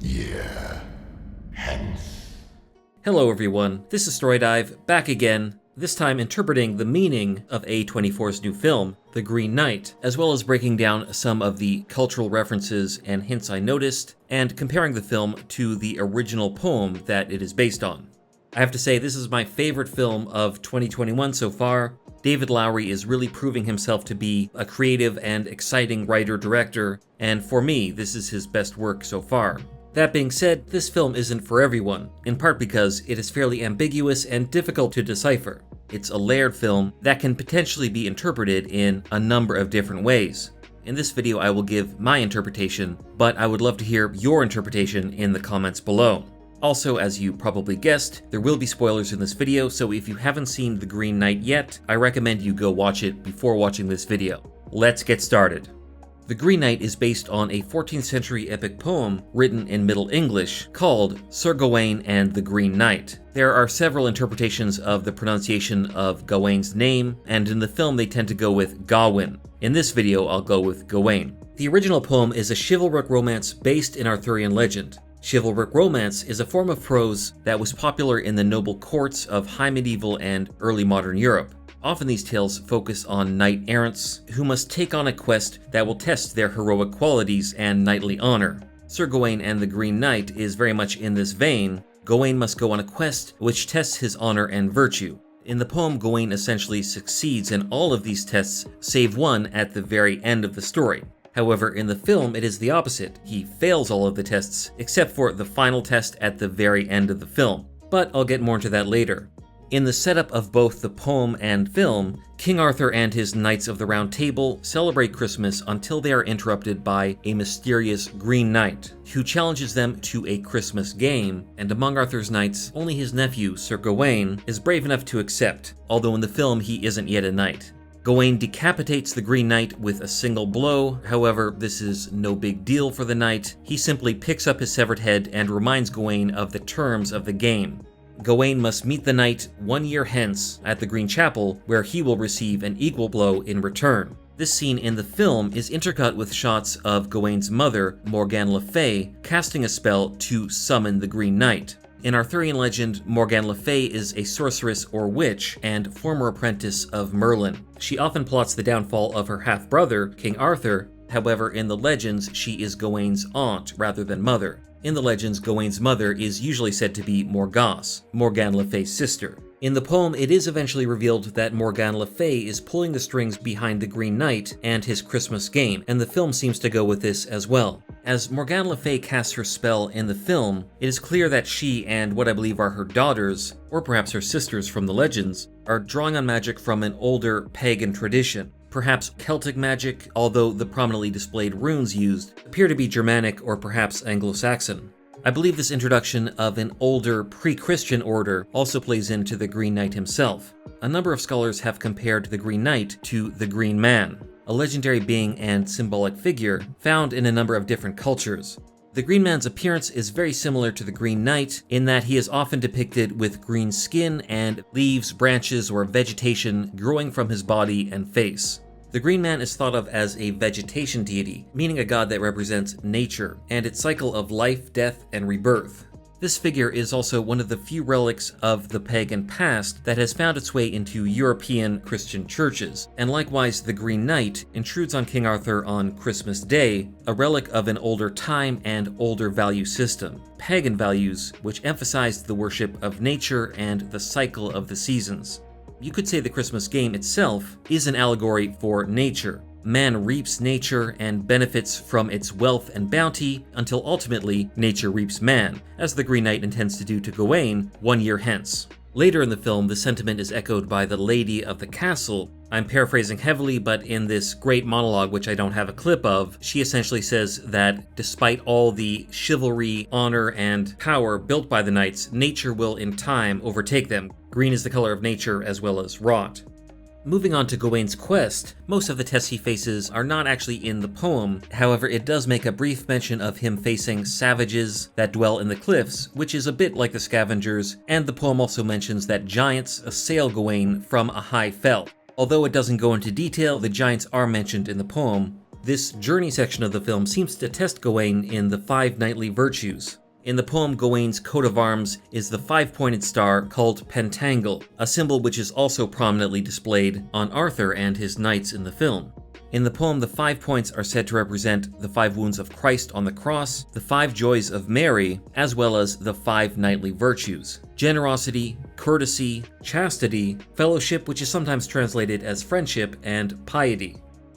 year hence. Hello everyone, this is Storydive, back again, this time interpreting the meaning of A24's new film, The Green Knight, as well as breaking down some of the cultural references and hints I noticed, and comparing the film to the original poem that it is based on. I have to say, this is my favorite film of 2021 so far. David Lowery is really proving himself to be a creative and exciting writer-director, and for me, this is his best work so far. That being said, this film isn't for everyone, in part because it is fairly ambiguous and difficult to decipher. It's a layered film that can potentially be interpreted in a number of different ways. In this video, I will give my interpretation, but I would love to hear your interpretation in the comments below. Also, as you probably guessed, there will be spoilers in this video, so if you haven't seen The Green Knight yet, I recommend you go watch it before watching this video. Let's get started. The Green Knight is based on a 14th century epic poem written in Middle English called Sir Gawain and the Green Knight. There are several interpretations of the pronunciation of Gawain's name, and in the film they tend to go with Gawain. In this video, I'll go with Gawain. The original poem is a chivalric romance based in Arthurian legend. Chivalric romance is a form of prose that was popular in the noble courts of high medieval and early modern Europe. Often these tales focus on knight-errants who must take on a quest that will test their heroic qualities and knightly honor. Sir Gawain and the Green Knight is very much in this vein. Gawain must go on a quest which tests his honor and virtue. In the poem, Gawain essentially succeeds in all of these tests, save one at the very end of the story. However, in the film, it is the opposite. He fails all of the tests, except for the final test at the very end of the film. But I'll get more into that later. In the setup of both the poem and film, King Arthur and his Knights of the Round Table celebrate Christmas until they are interrupted by a mysterious Green Knight, who challenges them to a Christmas game, and among Arthur's knights, only his nephew, Sir Gawain, is brave enough to accept, although in the film he isn't yet a knight. Gawain decapitates the Green Knight with a single blow. However, this is no big deal for the knight. He simply picks up his severed head and reminds Gawain of the terms of the game. Gawain must meet the knight 1 year hence at the Green Chapel, where he will receive an equal blow in return. This scene in the film is intercut with shots of Gawain's mother, Morgana le Fay, casting a spell to summon the Green Knight. In Arthurian legend, Morgana le Fay is a sorceress or witch and former apprentice of Merlin. She often plots the downfall of her half-brother, King Arthur. However, in the legends, she is Gawain's aunt rather than mother. In the legends, Gawain's mother is usually said to be Morgause, Morgana le Fay's sister. In the poem, it is eventually revealed that Morgana le Fay is pulling the strings behind the Green Knight and his Christmas game, and the film seems to go with this as well. As Morgana le Fay casts her spell in the film, it is clear that she and what I believe are her daughters, or perhaps her sisters from the legends, are drawing on magic from an older pagan tradition. Perhaps Celtic magic, although the prominently displayed runes used appear to be Germanic or perhaps Anglo-Saxon. I believe this introduction of an older pre-Christian order also plays into the Green Knight himself. A number of scholars have compared the Green Knight to the Green Man, a legendary being and symbolic figure found in a number of different cultures. The Green Man's appearance is very similar to the Green Knight in that he is often depicted with green skin and leaves, branches, or vegetation growing from his body and face. The Green Man is thought of as a vegetation deity, meaning a god that represents nature and its cycle of life, death, and rebirth. This figure is also one of the few relics of the pagan past that has found its way into European Christian churches, and likewise the Green Knight intrudes on King Arthur on Christmas Day, a relic of an older time and older value system, pagan values which emphasized the worship of nature and the cycle of the seasons. You could say the Christmas game itself is an allegory for nature. Man reaps nature and benefits from its wealth and bounty until ultimately nature reaps man, as the Green Knight intends to do to Gawain 1 year hence. Later in the film, the sentiment is echoed by the lady of the castle. I'm paraphrasing heavily, but in this great monologue, which I don't have a clip of, she essentially says that despite all the chivalry, honor, and power built by the knights, nature will in time overtake them. Green is the color of nature as well as rot. Moving on to Gawain's quest, most of the tests he faces are not actually in the poem. However, it does make a brief mention of him facing savages that dwell in the cliffs, which is a bit like the Scavengers, and the poem also mentions that giants assail Gawain from a high fell. Although it doesn't go into detail, the giants are mentioned in the poem. This journey section of the film seems to test Gawain in the 5 knightly virtues. In the poem, Gawain's coat of arms is the 5-pointed star called Pentangle, a symbol which is also prominently displayed on Arthur and his knights in the film. In the poem, the 5 points are said to represent the 5 wounds of Christ on the cross, the 5 joys of Mary, as well as the 5 knightly virtues: generosity, courtesy, chastity, fellowship, which is sometimes translated as friendship, and piety.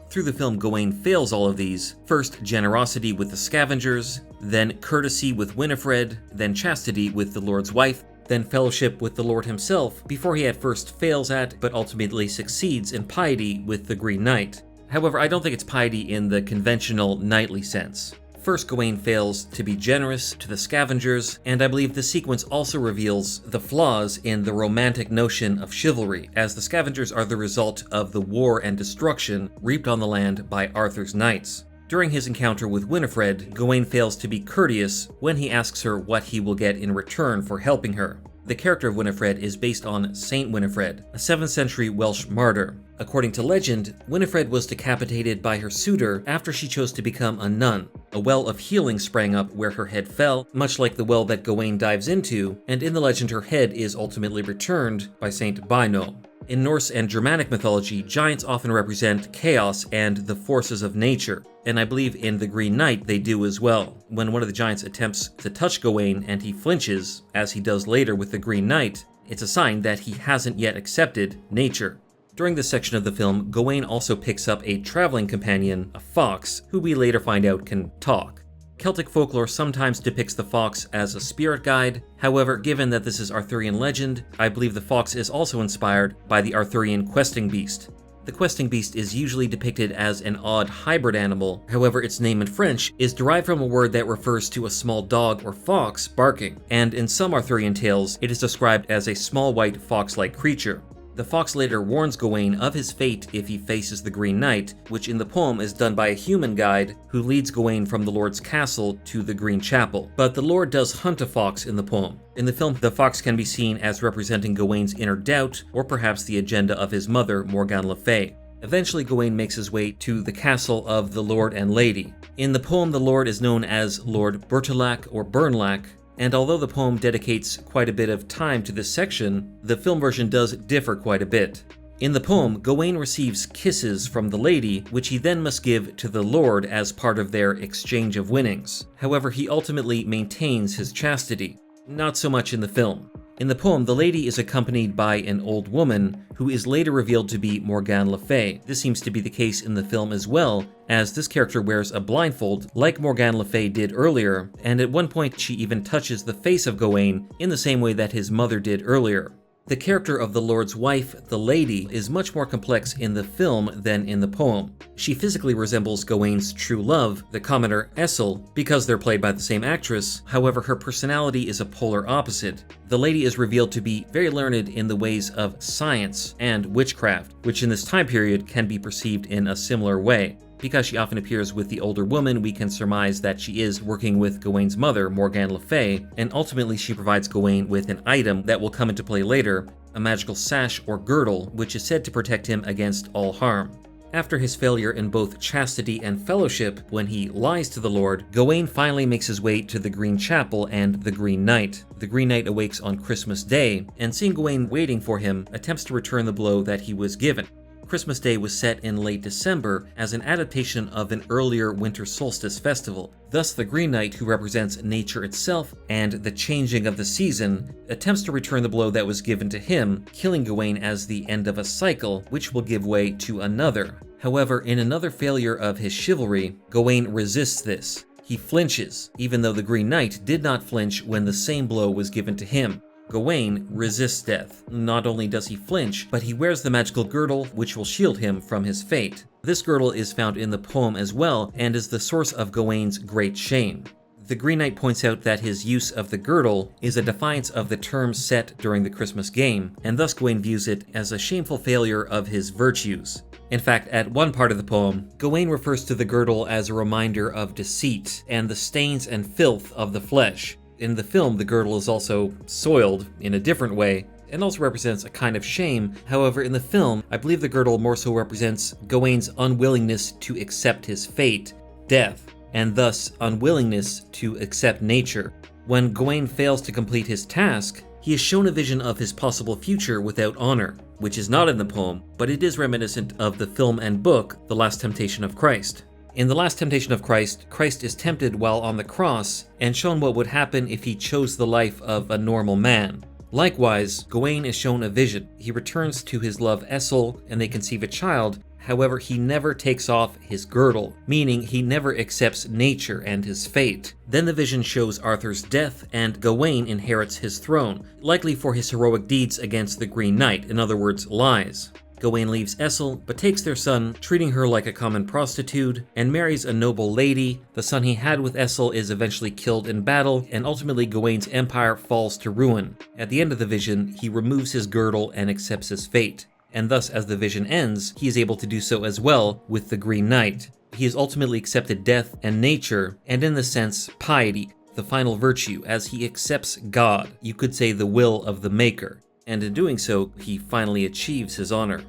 Through the film, Gawain fails all of these. First, generosity with the Scavengers, then courtesy with Winifred, then chastity with the Lord's wife, then fellowship with the Lord himself, before he at first fails at, but ultimately succeeds in piety with the Green Knight. However, I don't think it's piety in the conventional knightly sense. First, Gawain fails to be generous to the Scavengers, and I believe the sequence also reveals the flaws in the romantic notion of chivalry, as the Scavengers are the result of the war and destruction reaped on the land by Arthur's knights. During his encounter with Winifred, Gawain fails to be courteous when he asks her what he will get in return for helping her. The character of Winifred is based on Saint Winifred, a 7th century Welsh martyr. According to legend, Winifred was decapitated by her suitor after she chose to become a nun. A well of healing sprang up where her head fell, much like the well that Gawain dives into, and in the legend her head is ultimately returned by Saint Bino. In Norse and Germanic mythology, giants often represent chaos and the forces of nature, and I believe in The Green Knight they do as well. When one of the giants attempts to touch Gawain and he flinches, as he does later with the Green Knight, it's a sign that he hasn't yet accepted nature. During this section of the film, Gawain also picks up a traveling companion, a fox, who we later find out can talk. Celtic folklore sometimes depicts the fox as a spirit guide. However, given that this is Arthurian legend, I believe the fox is also inspired by the Arthurian questing beast. The questing beast is usually depicted as an odd hybrid animal. However, its name in French is derived from a word that refers to a small dog or fox barking, and in some Arthurian tales, it is described as a small white fox-like creature. The fox later warns Gawain of his fate if he faces the Green Knight, which in the poem is done by a human guide who leads Gawain from the Lord's castle to the Green Chapel. But the Lord does hunt a fox in the poem. In the film, the fox can be seen as representing Gawain's inner doubt, or perhaps the agenda of his mother, Morgane Le Fay. Eventually, Gawain makes his way to the castle of the Lord and Lady. In the poem, the Lord is known as Lord Bertilac or Bernlac, and although the poem dedicates quite a bit of time to this section, the film version does differ quite a bit. In the poem, Gawain receives kisses from the lady, which he then must give to the Lord as part of their exchange of winnings. However, he ultimately maintains his chastity. Not so much in the film. In the poem, the lady is accompanied by an old woman, who is later revealed to be Morgane Le Fay. This seems to be the case in the film as well, as this character wears a blindfold like Morgane Le Fay did earlier, and at one point she even touches the face of Gawain in the same way that his mother did earlier. The character of the Lord's wife, the Lady, is much more complex in the film than in the poem. She physically resembles Gawain's true love, the commoner Essel, because they're played by the same actress. However, her personality is a polar opposite. The Lady is revealed to be very learned in the ways of science and witchcraft, which in this time period can be perceived in a similar way. Because she often appears with the older woman, we can surmise that she is working with Gawain's mother, Morgane Le Fay, and ultimately she provides Gawain with an item that will come into play later, a magical sash or girdle, which is said to protect him against all harm. After his failure in both chastity and fellowship, when he lies to the Lord, Gawain finally makes his way to the Green Chapel and the Green Knight. The Green Knight awakes on Christmas Day, and seeing Gawain waiting for him, attempts to return the blow that he was given. Christmas Day was set in late December as an adaptation of an earlier winter solstice festival. Thus, the Green Knight, who represents nature itself and the changing of the season, attempts to return the blow that was given to him, killing Gawain as the end of a cycle, which will give way to another. However, in another failure of his chivalry, Gawain resists this. He flinches, even though the Green Knight did not flinch when the same blow was given to him. Gawain resists death. Not only does he flinch, but he wears the magical girdle, which will shield him from his fate. This girdle is found in the poem as well, and is the source of Gawain's great shame. The Green Knight points out that his use of the girdle is a defiance of the terms set during the Christmas game, and thus Gawain views it as a shameful failure of his virtues. In fact, at one part of the poem, Gawain refers to the girdle as a reminder of deceit and the stains and filth of the flesh. In the film, the girdle is also soiled in a different way, and also represents a kind of shame. However, in the film, I believe the girdle more so represents Gawain's unwillingness to accept his fate, death, and thus unwillingness to accept nature. When Gawain fails to complete his task, he is shown a vision of his possible future without honor, which is not in the poem, but it is reminiscent of the film and book, The Last Temptation of Christ. In The Last Temptation of Christ, Christ is tempted while on the cross and shown what would happen if he chose the life of a normal man. Likewise, Gawain is shown a vision. He returns to his love Essel and they conceive a child. However, he never takes off his girdle, meaning he never accepts nature and his fate. Then the vision shows Arthur's death and Gawain inherits his throne, likely for his heroic deeds against the Green Knight, in other words, lies. Gawain leaves Essel, but takes their son, treating her like a common prostitute, and marries a noble lady. The son he had with Essel is eventually killed in battle, and ultimately Gawain's empire falls to ruin. At the end of the vision, he removes his girdle and accepts his fate. And thus, as the vision ends, he is able to do so as well with the Green Knight. He has ultimately accepted death and nature, and in the sense, piety, the final virtue, as he accepts God, you could say the will of the Maker, and in doing so, he finally achieves his honor.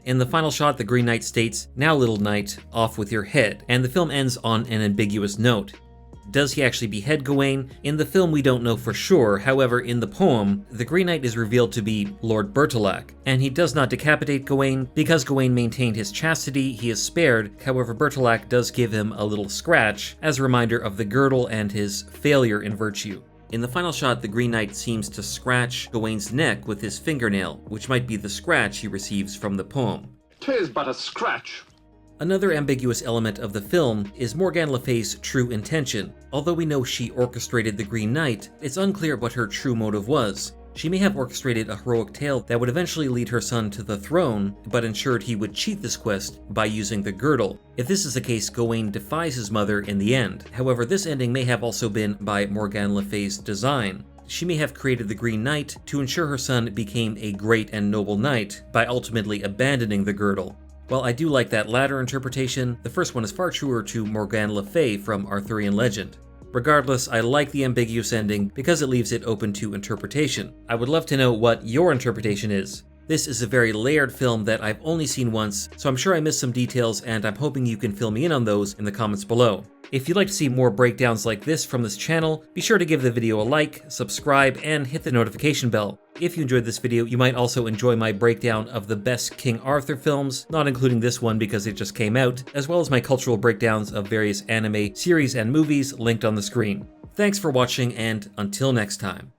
In the final shot, the Green Knight states, "Now little knight, off with your head," and the film ends on an ambiguous note. Does he actually behead Gawain? In the film we don't know for sure, however in the poem, the Green Knight is revealed to be Lord Bertilac, and he does not decapitate Gawain. Because Gawain maintained his chastity, he is spared, however Bertilac does give him a little scratch, as a reminder of the girdle and his failure in virtue. In the final shot, the Green Knight seems to scratch Gawain's neck with his fingernail, which might be the scratch he receives from the poem. "'Tis but a scratch." Another ambiguous element of the film is Morgane Le Fay's true intention. Although we know she orchestrated the Green Knight, it's unclear what her true motive was. She may have orchestrated a heroic tale that would eventually lead her son to the throne, but ensured he would cheat this quest by using the girdle. If this is the case, Gawain defies his mother in the end. However, this ending may have also been by Morgane Le Fay's design. She may have created the Green Knight to ensure her son became a great and noble knight by ultimately abandoning the girdle. While I do like that latter interpretation, the first one is far truer to Morgane Le Fay from Arthurian legend. Regardless, I like the ambiguous ending because it leaves it open to interpretation. I would love to know what your interpretation is. This is a very layered film that I've only seen once, so I'm sure I missed some details and I'm hoping you can fill me in on those in the comments below. If you'd like to see more breakdowns like this from this channel, be sure to give the video a like, subscribe, and hit the notification bell. If you enjoyed this video, you might also enjoy my breakdown of the best King Arthur films, not including this one because it just came out, as well as my cultural breakdowns of various anime series and movies linked on the screen. Thanks for watching, and until next time.